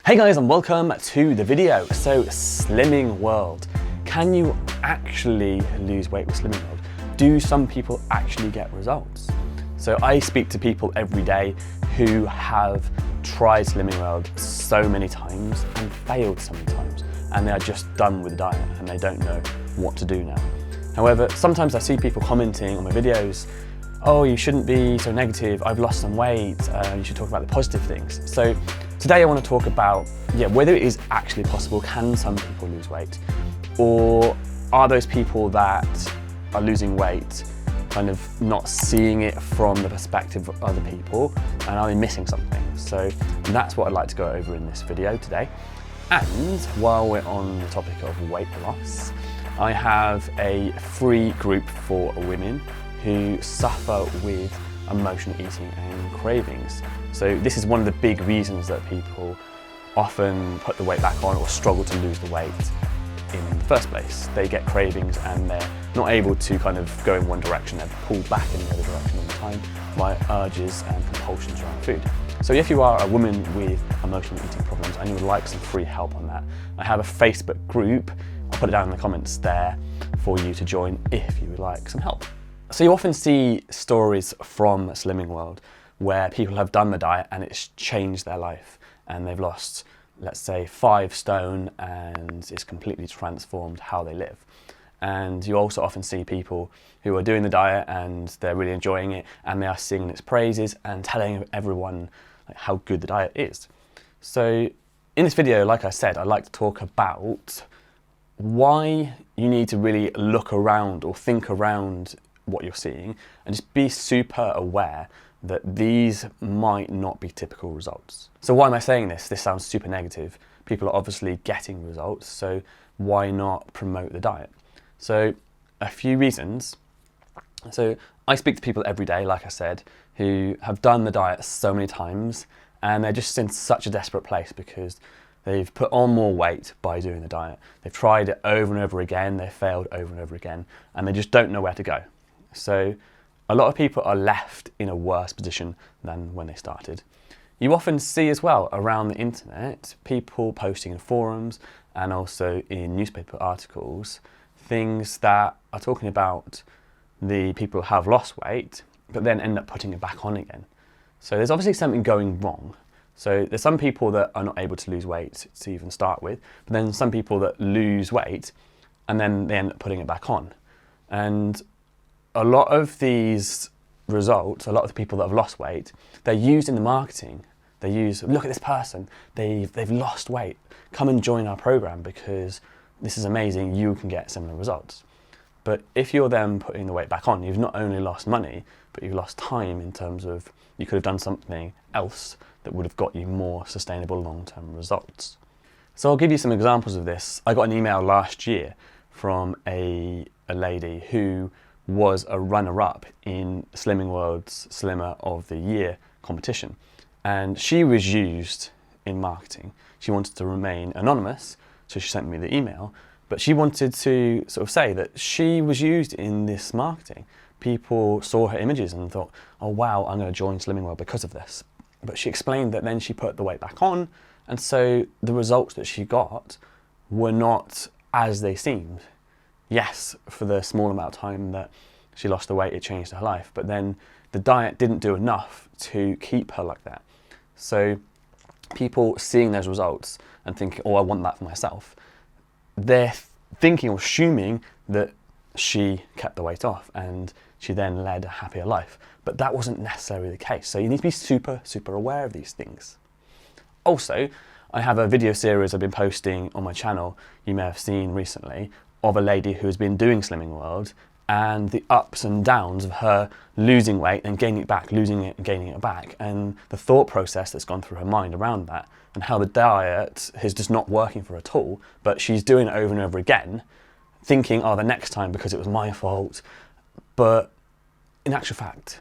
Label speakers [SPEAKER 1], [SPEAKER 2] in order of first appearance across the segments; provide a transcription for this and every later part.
[SPEAKER 1] Hey guys, and welcome to the video. So, Slimming World. Can you actually lose weight with Slimming World? Do some people actually get results? So I speak to people every day who have tried Slimming World so many times and failed so many times, and they are just done with the diet and they don't know what to do now. However, sometimes I see people commenting on my videos, oh, you shouldn't be so negative, I've lost some weight, you should talk about the positive things. So today I want to talk about whether it is actually possible. Can some people lose weight? Or are those people that are losing weight kind of not seeing it from the perspective of other people, and are they missing something? So that's what I'd like to go over in this video today. And while we're on the topic of weight loss, I have a free group for women who suffer with emotional eating and cravings. So this is one of the big reasons that people often put the weight back on or struggle to lose the weight in the first place. They get cravings and they're not able to kind of go in one direction, they're pulled back in the other direction all the time by urges and compulsions around food. So if you are a woman with emotional eating problems and you would like some free help on that, I have a Facebook group. I'll put it down in the comments there for you to join if you would like some help. So you often see stories from Slimming World where people have done the diet and it's changed their life and they've lost, let's say, 5 stone and it's completely transformed how they live. And you also often see people who are doing the diet and they're really enjoying it and they are singing its praises and telling everyone how good the diet is. So in this video, like I said, I'd like to talk about why you need to really look around or think around what you're seeing and just be super aware that these might not be typical results. So why am I saying this? This sounds super negative. People are obviously getting results, so why not promote the diet? So a few reasons. So I speak to people every day, like I said, who have done the diet so many times and they're just in such a desperate place because they've put on more weight by doing the diet. They've tried it over and over again, they've failed over and over again, and they just don't know where to go. So a lot of people are left in a worse position than when they started. You often see as well around the internet, people posting in forums and also in newspaper articles, things that are talking about the people who have lost weight, but then end up putting it back on again. So there's obviously something going wrong. So there's some people that are not able to lose weight to even start with, but then some people that lose weight and then they end up putting it back on. And a lot of these results, a lot of the people that have lost weight, they're used in the marketing. They use, look at this person, they've lost weight. Come and join our program because this is amazing, you can get similar results. But if you're then putting the weight back on, you've not only lost money, but you've lost time in terms of you could have done something else that would have got you more sustainable long-term results. So I'll give you some examples of this. I got an email last year from a lady who was a runner-up in Slimming World's Slimmer of the Year competition. And she was used in marketing. She wanted to remain anonymous, so she sent me the email, but she wanted to sort of say that she was used in this marketing. People saw her images and thought, oh wow, I'm going to join Slimming World because of this. But she explained that then she put the weight back on, and so the results that she got were not as they seemed. Yes, for the small amount of time that she lost the weight, it changed her life, but then the diet didn't do enough to keep her like that. So people seeing those results and thinking, oh, I want that for myself, they're thinking or assuming that she kept the weight off and she then led a happier life. But that wasn't necessarily the case. So you need to be super, super aware of these things. Also, I have a video series I've been posting on my channel, you may have seen recently, of a lady who's been doing Slimming World and the ups and downs of her losing weight and gaining it back, losing it and gaining it back, and the thought process that's gone through her mind around that, and how the diet is just not working for her at all, but she's doing it over and over again, thinking, oh, the next time because it was my fault. But in actual fact,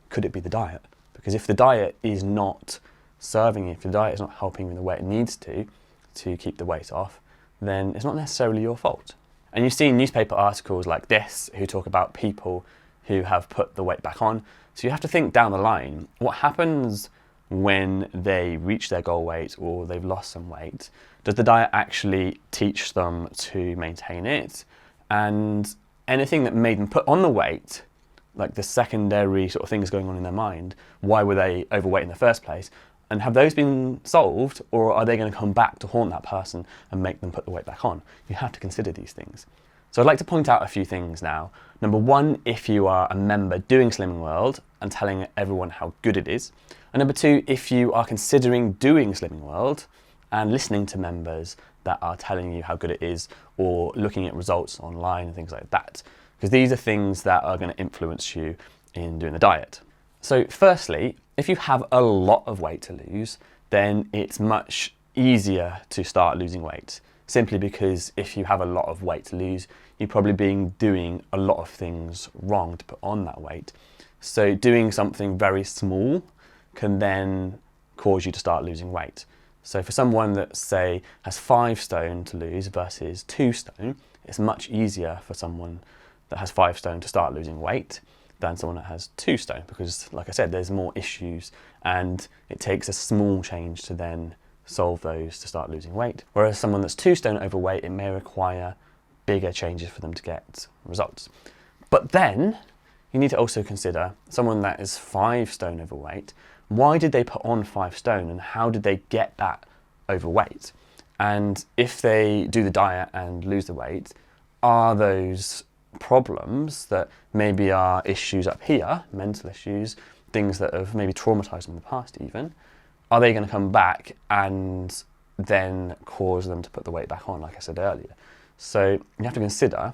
[SPEAKER 1] could it be the diet? Because if the diet is not serving you, if the diet is not helping you in the way it needs to keep the weight off, then it's not necessarily your fault. And you see newspaper articles like this who talk about people who have put the weight back on. So you have to think down the line, what happens when they reach their goal weight or they've lost some weight, does the diet actually teach them to maintain it? And anything that made them put on the weight, like the secondary sort of things going on in their mind, why were they overweight in the first place? And have those been solved, or are they going to come back to haunt that person and make them put the weight back on? You have to consider these things. So I'd like to point out a few things now. Number one, if you are a member doing Slimming World and telling everyone how good it is. And number two, if you are considering doing Slimming World and listening to members that are telling you how good it is, or looking at results online and things like that. Because these are things that are going to influence you in doing the diet. So firstly, if you have a lot of weight to lose, then it's much easier to start losing weight. Simply because if you have a lot of weight to lose, you're probably doing a lot of things wrong to put on that weight. So doing something very small can then cause you to start losing weight. So for someone that, say, has 5 stone to lose versus 2 stone, it's much easier for someone that has 5 stone to start losing weight than someone that has 2 stone, because like I said, there's more issues and it takes a small change to then solve those to start losing weight. Whereas someone that's 2 stone overweight, it may require bigger changes for them to get results. But then you need to also consider someone that is 5 stone overweight. Why did they put on 5 stone and how did they get that overweight? And if they do the diet and lose the weight, are those problems that maybe are issues up here, mental issues, things that have maybe traumatized them in the past even, are they going to come back and then cause them to put the weight back on, like I said earlier? So you have to consider,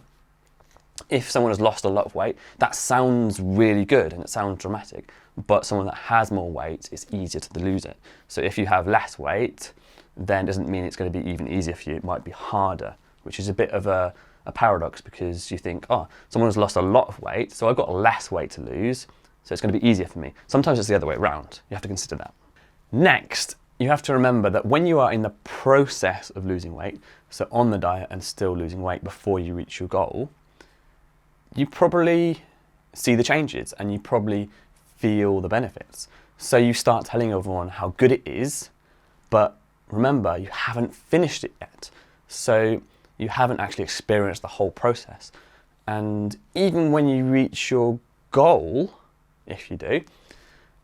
[SPEAKER 1] if someone has lost a lot of weight, that sounds really good and it sounds dramatic, but someone that has more weight, it's easier to lose it. So if you have less weight, then it doesn't mean it's going to be even easier for you. It might be harder, which is a bit of a paradox, because you think, oh, someone has lost a lot of weight, so I've got less weight to lose, so it's going to be easier for me. Sometimes it's the other way around. You have to consider that. Next, you have to remember that when you are in the process of losing weight, so on the diet and still losing weight before you reach your goal, you probably see the changes and you probably feel the benefits. So you start telling everyone how good it is, but remember, you haven't finished it yet. So you haven't actually experienced the whole process. And even when you reach your goal, if you do,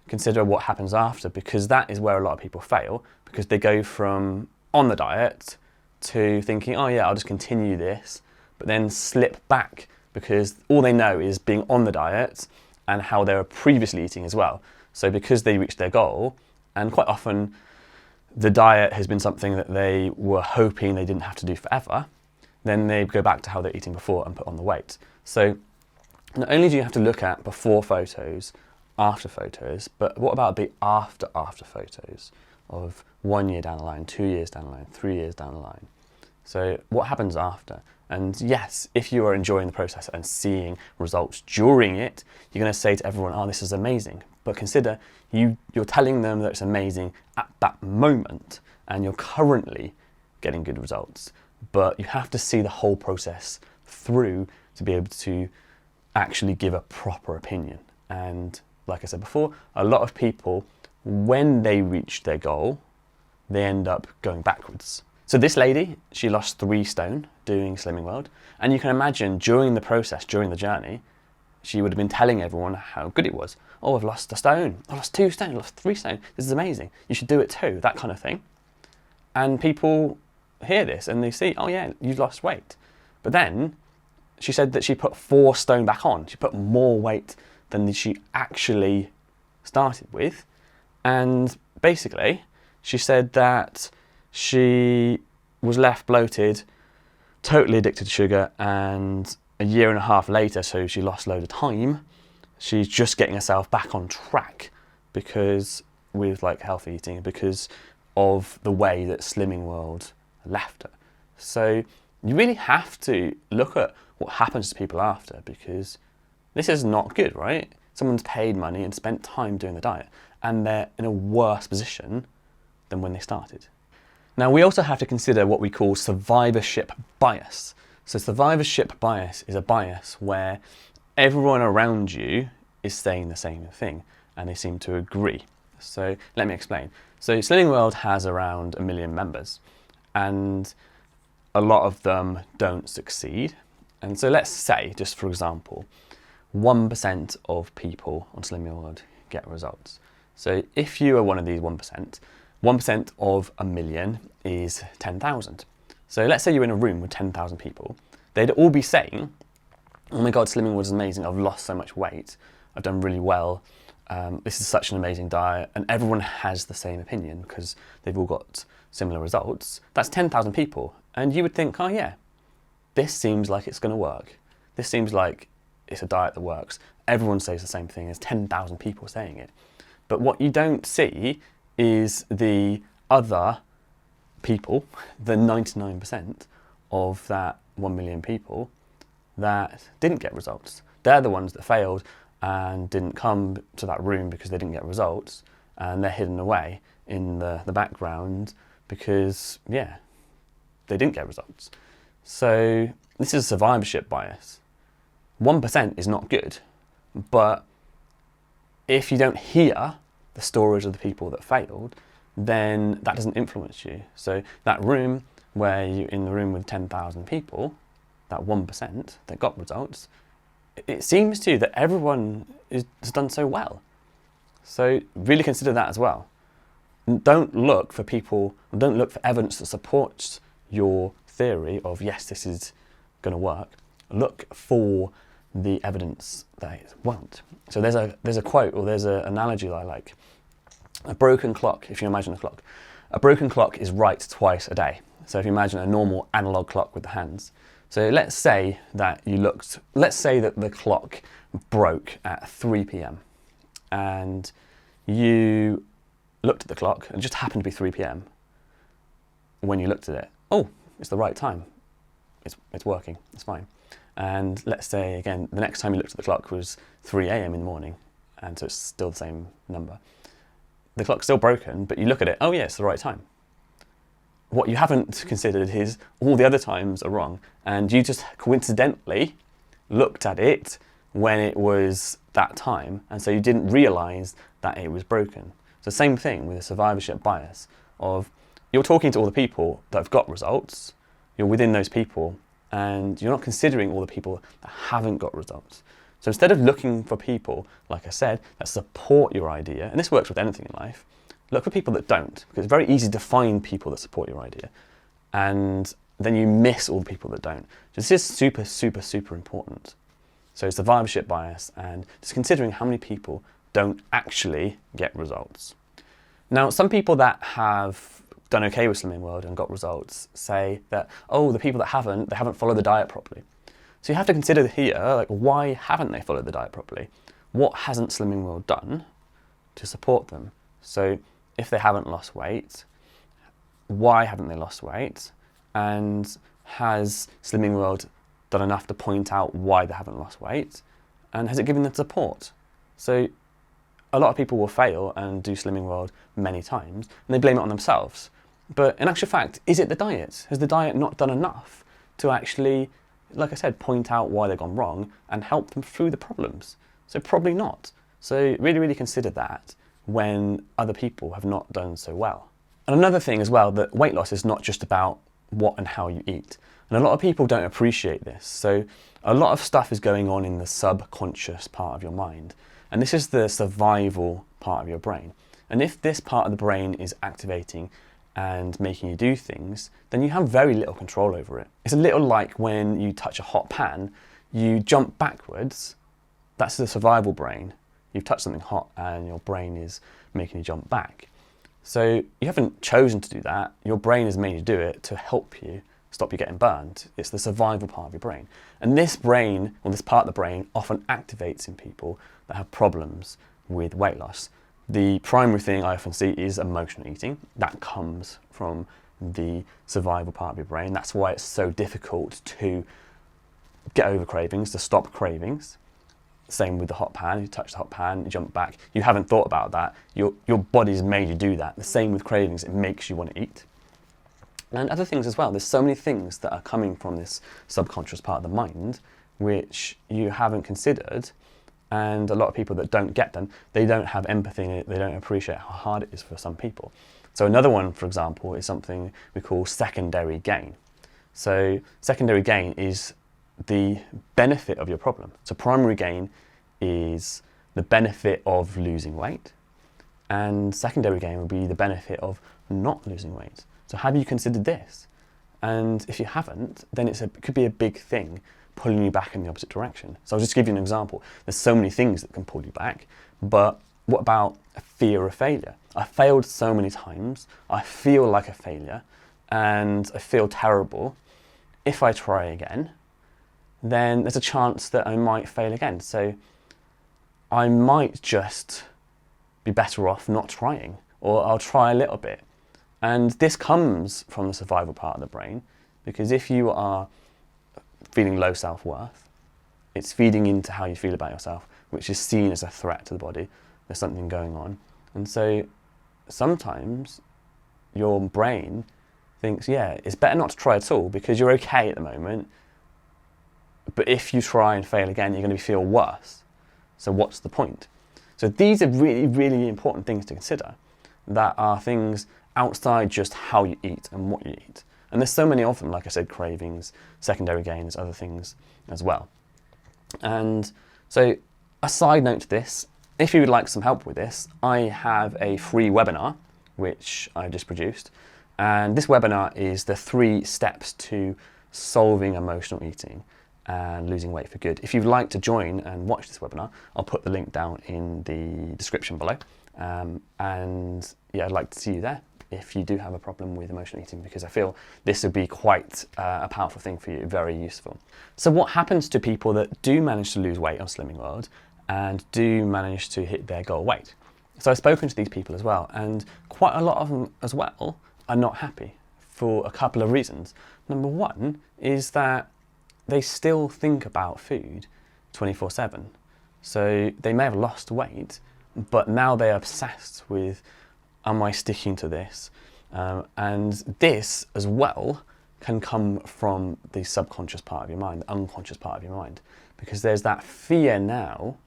[SPEAKER 1] consider what happens after, because that is where a lot of people fail, because they go from on the diet to thinking, oh yeah, I'll just continue this, but then slip back because all they know is being on the diet and how they were previously eating as well. So because they reached their goal, and quite often the diet has been something that they were hoping they didn't have to do forever, then they go back to how they're eating before and put on the weight. So not only do you have to look at before photos, after photos, but what about the after photos of 1 year down the line, 2 years down the line, 3 years down the line? So what happens after? And yes, if you are enjoying the process and seeing results during it, you're going to say to everyone, oh, this is amazing. But consider you're telling them that it's amazing at that moment and you're currently getting good results. But you have to see the whole process through to be able to actually give a proper opinion. And like I said before, a lot of people, when they reach their goal, they end up going backwards. So this lady, she lost 3 stone doing Slimming World. And you can imagine during the process, during the journey, she would have been telling everyone how good it was. Oh, I've lost 1 stone. I lost 2 stone. I lost 3 stone. This is amazing. You should do it too. That kind of thing. And people hear this and they see, oh yeah, you've lost weight. But then she said that she put 4 stone back on. She put more weight than she actually started with. And basically, she said that she was left bloated, totally addicted to sugar, and a year and a half later, so she lost a load of time, she's just getting herself back on track because with like healthy eating, because of the way that Slimming World left her. So you really have to look at what happens to people after, because this is not good, right? Someone's paid money and spent time doing the diet, and they're in a worse position than when they started. Now, we also have to consider what we call survivorship bias. So survivorship bias is a bias where everyone around you is saying the same thing and they seem to agree. So let me explain. So Slimming World has around 1 million members, and a lot of them don't succeed. And so let's say, just for example, 1% of people on Slimming World get results. So if you are one of these 1%, 1% of 1 million is 10,000. So let's say you're in a room with 10,000 people. They'd all be saying, oh my God, Slimming World is amazing. I've lost so much weight. I've done really well. This is such an amazing diet. And everyone has the same opinion because they've all got similar results. That's 10,000 people. And you would think, oh yeah, this seems like it's going to work. This seems like it's a diet that works. Everyone says the same thing. There's 10,000 people saying it. But what you don't see is the other people, the 99% of that 1 million people that didn't get results. They're the ones that failed and didn't come to that room because they didn't get results, and they're hidden away in the background because, yeah, they didn't get results. So this is a survivorship bias. 1% is not good, but if you don't hear the stories of the people that failed, then that doesn't influence you. So that room where you're in the room with 10,000 people, that 1% that got results, it seems to you that everyone has done so well. So really consider that as well. Don't look for evidence that supports your theory of, yes, this is going to work. Look for the evidence that it won't. So there's a quote, or there's an analogy that I like. A broken clock, if you imagine a clock. A broken clock is right twice a day. So if you imagine a normal analog clock with the hands. So let's say that the clock broke at 3 p.m. and you looked at the clock and it just happened to be 3 p.m. when you looked at it. Oh, it's the right time. It's working, it's fine. And let's say again, the next time you looked at the clock was 3 a.m. in the morning, and so it's still the same number. The clock's still broken, but you look at it, oh yeah, it's the right time. What you haven't considered is all the other times are wrong, and you just coincidentally looked at it when it was that time, and so you didn't realise that it was broken. So same thing with a survivorship bias of, you're talking to all the people that have got results, you're within those people, and you're not considering all the people that haven't got results. So instead of looking for people, like I said, that support your idea, and this works with anything in life, look for people that don't, because it's very easy to find people that support your idea, and then you miss all the people that don't. So this is super, super, super important. So survivorship bias, and just considering how many people don't actually get results. Now, some people that have done okay with Slimming World and got results say that, oh, the people that haven't, they haven't followed the diet properly. So you have to consider here, like, why haven't they followed the diet properly? What hasn't Slimming World done to support them? So if they haven't lost weight, why haven't they lost weight? And has Slimming World done enough to point out why they haven't lost weight? And has it given them support? So a lot of people will fail and do Slimming World many times, and they blame it on themselves. But in actual fact, is it the diet? Has the diet not done enough to actually, like I said, point out why they've gone wrong and help them through the problems? So probably not. So really, really consider that when other people have not done so well. And another thing as well, that weight loss is not just about what and how you eat. And a lot of people don't appreciate this. So a lot of stuff is going on in the subconscious part of your mind. And this is the survival part of your brain. And if this part of the brain is activating and making you do things, then you have very little control over it. It's a little like when you touch a hot pan, you jump backwards. That's the survival brain. You've touched something hot and your brain is making you jump back. So you haven't chosen to do that. Your brain has made you do it to help you stop you getting burned. It's the survival part of your brain. And this brain, or this part of the brain, often activates in people that have problems with weight loss. The primary thing I often see is emotional eating. That comes from the survival part of your brain. That's why it's so difficult to get over cravings, to stop cravings. Same with the hot pan. You touch the hot pan, you jump back. You haven't thought about that. Your body's made you do that. The same with cravings. It makes you want to eat. And other things as well. There's so many things that are coming from this subconscious part of the mind which you haven't considered And a lot of people that don't get them, they don't have empathy, they don't appreciate how hard it is for some people. So another one, for example, is something we call secondary gain. So secondary gain is the benefit of your problem. So primary gain is the benefit of losing weight, and secondary gain would be the benefit of not losing weight. So have you considered this? And if you haven't, then it could be a big thing pulling you back in the opposite direction. So I'll just give you an example. There's so many things that can pull you back, but what about a fear of failure? I failed so many times, I feel like a failure, and I feel terrible. If I try again, then there's a chance that I might fail again. So I might just be better off not trying, or I'll try a little bit. And this comes from the survival part of the brain, because if you are feeling low self-worth, it's feeding into how you feel about yourself, which is seen as a threat to the body. There's something going on. And so sometimes your brain thinks, yeah, it's better not to try at all because you're okay at the moment. But if you try and fail again, you're going to feel worse. So what's the point? So these are really, really important things to consider, that are things outside just how you eat and what you eat. And there's so many of them, like I said, cravings, secondary gains, other things as well. And so a side note to this, if you would like some help with this, I have a free webinar, which I just produced. And this webinar is the 3 steps to solving emotional eating and losing weight for good. If you'd like to join and watch this webinar, I'll put the link down in the description below. And yeah, I'd like to see you there if you do have a problem with emotional eating, because I feel this would be quite a powerful thing for you, very useful. So what happens to people that do manage to lose weight on Slimming World and do manage to hit their goal weight? So I've spoken to these people as well, and quite a lot of them as well are not happy for a couple of reasons. Number one is that they still think about food 24/7. So they may have lost weight, but now they're obsessed with, am I sticking to this? And this as well can come from the subconscious part of your mind, the unconscious part of your mind, because there's that fear now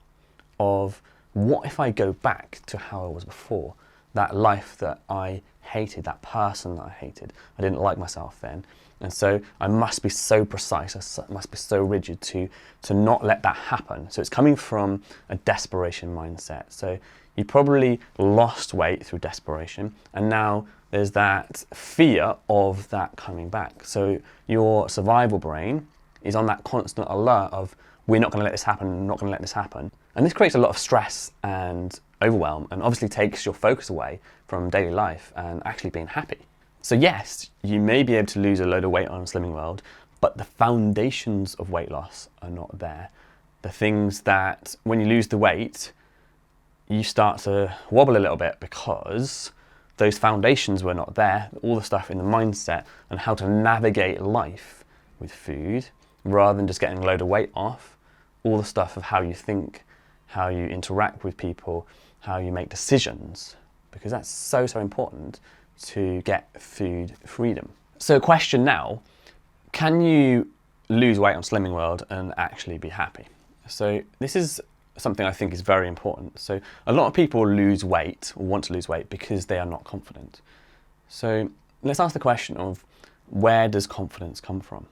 [SPEAKER 1] of, what if I go back to how I was before? That life that I hated, that person that I hated. I didn't like myself then. And so I must be so precise, I must be so rigid to not let that happen. So it's coming from a desperation mindset. So you probably lost weight through desperation, and now there's that fear of that coming back. So your survival brain is on that constant alert of, we're not going to let this happen, we're not going to let this happen. And this creates a lot of stress and overwhelm, and obviously takes your focus away from daily life and actually being happy. So yes, you may be able to lose a load of weight on Slimming World, but the foundations of weight loss are not there. The things that, when you lose the weight, you start to wobble a little bit because those foundations were not there. All the stuff in the mindset and how to navigate life with food, rather than just getting a load of weight off, all the stuff of how you think, how you interact with people, how you make decisions, because that's so, so important to get food freedom. So question now, can you lose weight on Slimming World and actually be happy? So this is something I think is very important. So a lot of people lose weight or want to lose weight because they are not confident. So let's ask the question of, where does confidence come from?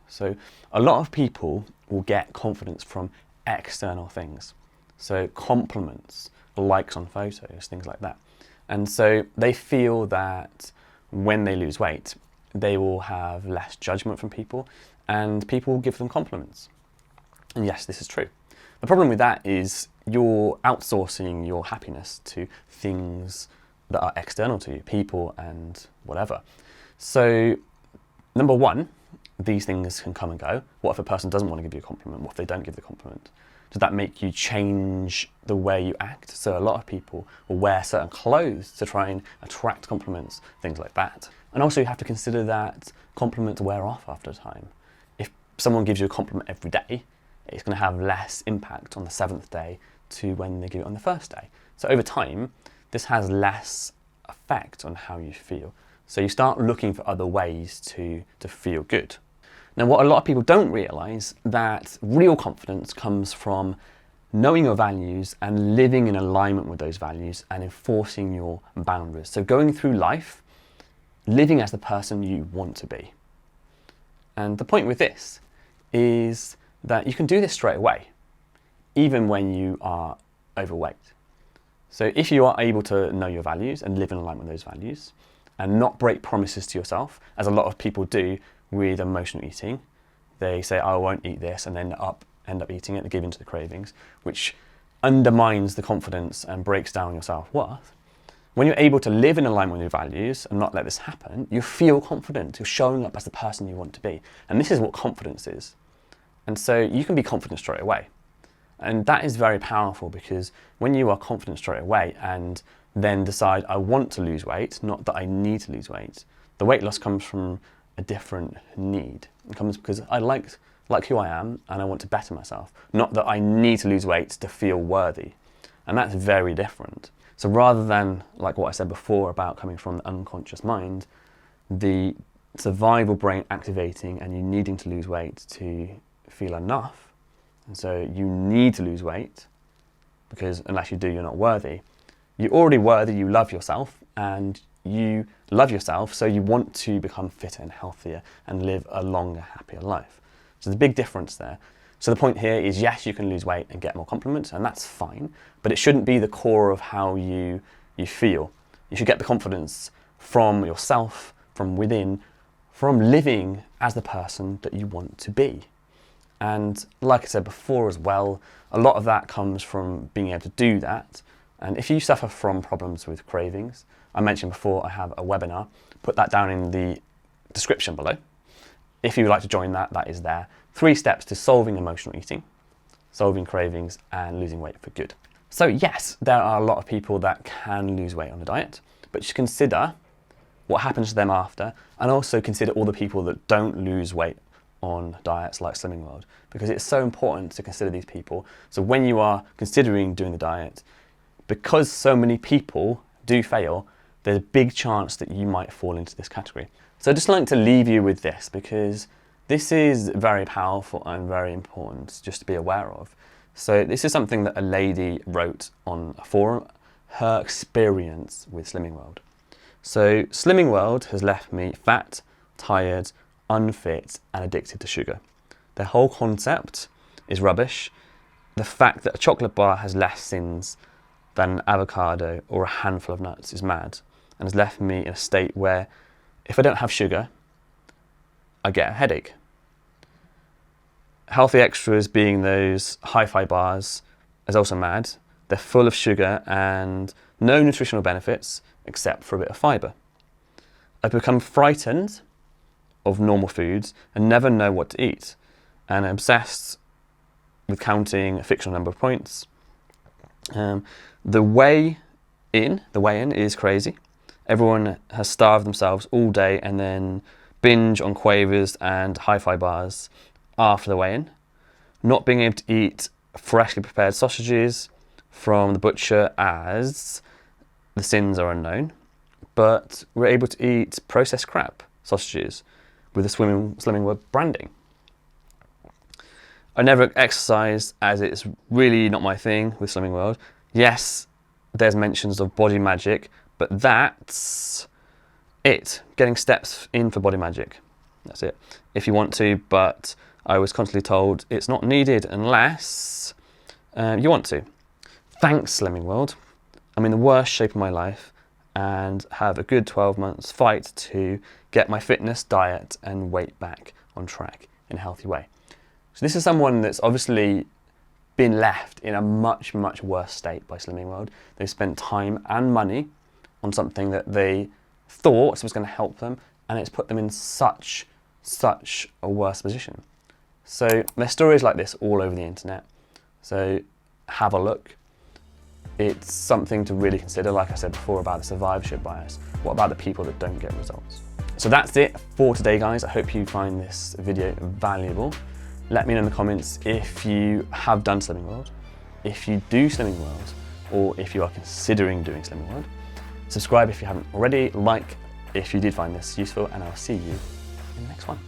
[SPEAKER 1] So a lot of people will get confidence from external things. So compliments, likes on photos, things like that. And so they feel that when they lose weight, they will have less judgment from people and people will give them compliments. And yes, this is true. The problem with that is you're outsourcing your happiness to things that are external to you, people and whatever. So number one, these things can come and go. What if a person doesn't want to give you a compliment? What if they don't give the compliment? Does that make you change the way you act? So a lot of people will wear certain clothes to try and attract compliments, things like that. And also you have to consider that compliments wear off after a time. If someone gives you a compliment every day, it's going to have less impact on the 7th day to when they give it on the 1st day. So over time, this has less effect on how you feel. So you start looking for other ways to feel good. Now, what a lot of people don't realise, that real confidence comes from knowing your values and living in alignment with those values and enforcing your boundaries. So going through life, living as the person you want to be. And the point with this is that you can do this straight away, even when you are overweight. So if you are able to know your values and live in alignment with those values and not break promises to yourself, as a lot of people do with emotional eating, they say, I won't eat this, and then end up eating it and give in to the cravings, which undermines the confidence and breaks down your self-worth. When you're able to live in alignment with your values and not let this happen, you feel confident. You're showing up as the person you want to be. And this is what confidence is. And so you can be confident straight away. And that is very powerful, because when you are confident straight away and then decide, I want to lose weight, not that I need to lose weight, the weight loss comes from a different need. It comes because I like who I am and I want to better myself, not that I need to lose weight to feel worthy. And that's very different. So rather than, like what I said before about coming from the unconscious mind, the survival brain activating and you needing to lose weight to feel enough, and so you need to lose weight because unless you do, you're not worthy. You're already worthy, you love yourself, and you love yourself, so you want to become fitter and healthier and live a longer, happier life. So there's a big difference there. So the point here is, yes, you can lose weight and get more compliments, and that's fine, but it shouldn't be the core of how you feel. You should get the confidence from yourself, from within, from living as the person that you want to be. And like I said before as well, a lot of that comes from being able to do that. And if you suffer from problems with cravings, I mentioned before I have a webinar, put that down in the description below. If you would like to join that, that is there. 3 steps to solving emotional eating, solving cravings, and losing weight for good. So yes, there are a lot of people that can lose weight on a diet, but just consider what happens to them after, and also consider all the people that don't lose weight on diets like Slimming World, because it's so important to consider these people. So when you are considering doing the diet, because so many people do fail, there's a big chance that you might fall into this category. So I'd just like to leave you with this, because this is very powerful and very important just to be aware of. So this is something that a lady wrote on a forum, her experience with Slimming World. So Slimming World has left me fat, tired, unfit, and addicted to sugar. Their whole concept is rubbish. The fact that a chocolate bar has less sins than an avocado or a handful of nuts is mad, and has left me in a state where if I don't have sugar, I get a headache. Healthy extras being those hi-fi bars is also mad. They're full of sugar and no nutritional benefits except for a bit of fibre. I've become frightened of normal foods and never know what to eat, and I'm obsessed with counting a fictional number of points. The weigh-in is crazy. Everyone has starved themselves all day and then binge on Quavers and hi-fi bars after the weigh-in. Not being able to eat freshly prepared sausages from the butcher as the sins are unknown, but we're able to eat processed crap sausages with the Slimming World branding. I never exercise, as it's really not my thing with Slimming World. Yes, there's mentions of Body Magic, but that's it. Getting steps in for Body Magic. That's it. If you want to, but I was constantly told it's not needed unless you want to. Thanks, Slimming World. I'm in the worst shape of my life and have a good 12 months fight to get my fitness, diet, and weight back on track in a healthy way. So this is someone that's obviously been left in a much, much worse state by Slimming World. They've spent time and money on something that they thought was going to help them, and it's put them in such a worse position. So there's stories like this all over the internet. So have a look. It's something to really consider, like I said before, about the survivorship bias. What about the people that don't get results? So that's it for today, guys. I hope you find this video valuable. Let me know in the comments if you have done Slimming World, if you do Slimming World, or if you are considering doing Slimming World. Subscribe if you haven't already, like if you did find this useful, and I'll see you in the next one.